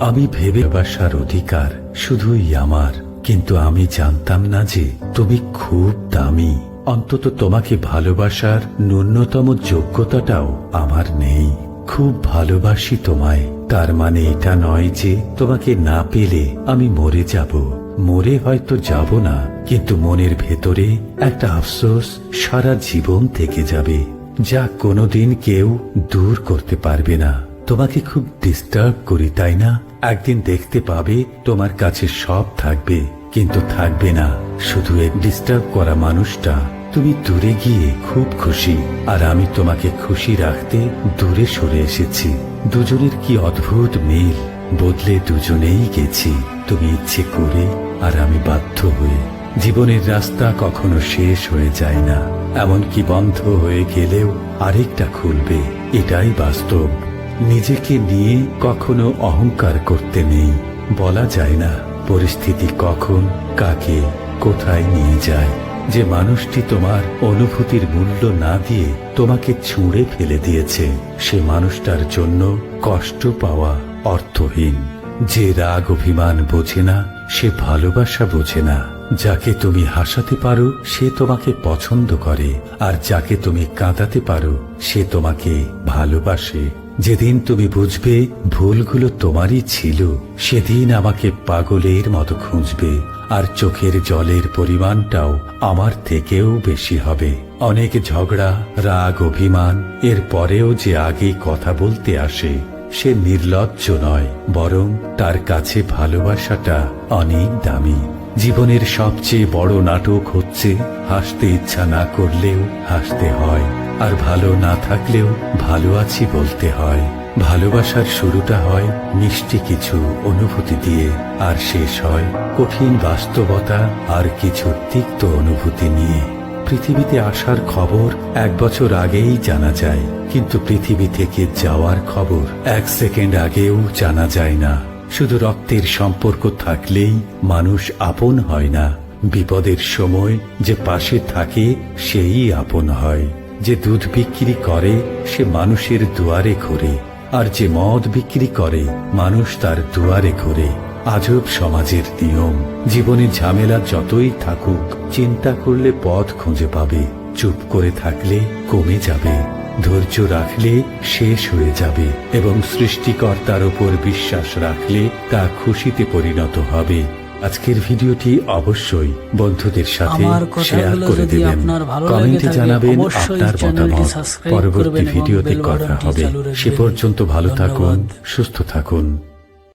আমি ভেবে বাসার অধিকার শুধুই আমার, কিন্তু আমি জানতাম না যে তুমি খুব দামি। অন্তত তোমাকে ভালোবাসার ন্যূনতম যোগ্যতাটাও আমার নেই। খুব ভালোবাসি তোমায়, তার মানে এটা নয় যে তোমাকে না পেলে আমি মরে যাব। মরে হয়তো যাব না, কিন্তু মনের ভেতরে একটা আফসোস সারা জীবন থেকে যাবে, যা কোনোদিন কেউ দূর করতে পারবে না। তোমাকে খুব ডিস্টার্ব করি, তাই না? একদিন দেখতে পাবে তোমার কাছে সব থাকবে, কিন্তু থাকবে না শুধু এক ডিস্টার্ব করা মানুষটা। তুমি দূরে গিয়ে খুব খুশি, আর আমি তোমাকে খুশি রাখতে দূরে সরে এসেছি। দুজনের কি অদ্ভুত মিল, বদলে দুজনেই গেছি। তুমি ইচ্ছে করে আর আমি বাধ্য হয়ে। জীবনের রাস্তা কখনো শেষ হয়ে যায় না, এমনকি বন্ধ হয়ে গেলেও আরেকটা খুলবে, এটাই বাস্তব। নিজেকে নিয়ে কখনো অহংকার করতে নেই। বলা যায় না পরিস্থিতি কখন কাকে কোথায় নিয়ে যায়। যে মানুষটি তোমার অনুভূতির মূল্য না দিয়ে তোমাকে ছুঁড়ে ফেলে দিয়েছে, সে মানুষটার জন্য কষ্ট পাওয়া অর্থহীন। যে রাগ অভিমান বোঝে না, সে ভালোবাসা বোঝে না। যাকে তুমি হাসাতে পারো সে তোমাকে পছন্দ করে, আর যাকে তুমি কাঁদাতে পারো সে তোমাকে ভালোবাসে। যেদিন তুমি বুঝবে ভুলগুলো তোমারই ছিল, সেদিন আমাকে পাগলের মতো খুঁজবে, আর চোখের জলের পরিমাণটাও আমার থেকেও বেশি হবে। অনেক ঝগড়া, রাগ, অভিমান, এর পরেও যে আগে কথা বলতে আসে সে নির্লজ্জ নয়, বরং তার কাছে ভালোবাসাটা অনেক দামি। জীবনের সবচেয়ে বড় নাটক হচ্ছে হাসতে ইচ্ছা না করলেও হাসতে হয়, আর ভালো না থাকলেও ভালো আছি বলতে হয়। ভালোবাসার শুরুটা হয় মিষ্টি কিছু অনুভূতি দিয়ে, আর শেষ হয় কঠিন বাস্তবতা আর কিছু তিক্ত অনুভূতি নিয়ে। পৃথিবীতে আসার খবর 1 বছর আগেই জানা যায়, কিন্তু পৃথিবী থেকে যাওয়ার খবর 1 সেকেন্ড আগেও জানা যায় না। শুধু রক্তের সম্পর্ক থাকলেই মানুষ আপন হয় না। বিপদের সময় যে পাশে থাকে সেই আপন হয়। যে দুধ বিক্রি করে সে মানুষের দুয়ারে ঘোরে, আর যে মদ বিক্রি করে মানুষ তার দুয়ারে ঘোরে। আজব সমাজের নিয়ম। জীবনে ঝামেলা যতই থাকুক, চিন্তা করলে পথ খুঁজে পাবে। চুপ করে থাকলে কমে যাবে, ধৈর্য রাখলে শেষ হয়ে যাবে, এবং সৃষ্টিকর্তার উপর বিশ্বাস রাখলে তা খুশিতে পরিণত হবে। আজকের ভিডিওটি অবশ্যই বন্ধুদের সাথে শেয়ার করে দেবেন। কমেন্টে জানাবেন আপনার মতামত। পরবর্তী ভিডিওতে কথা হবে। সে পর্যন্ত ভালো থাকুন, সুস্থ থাকুন।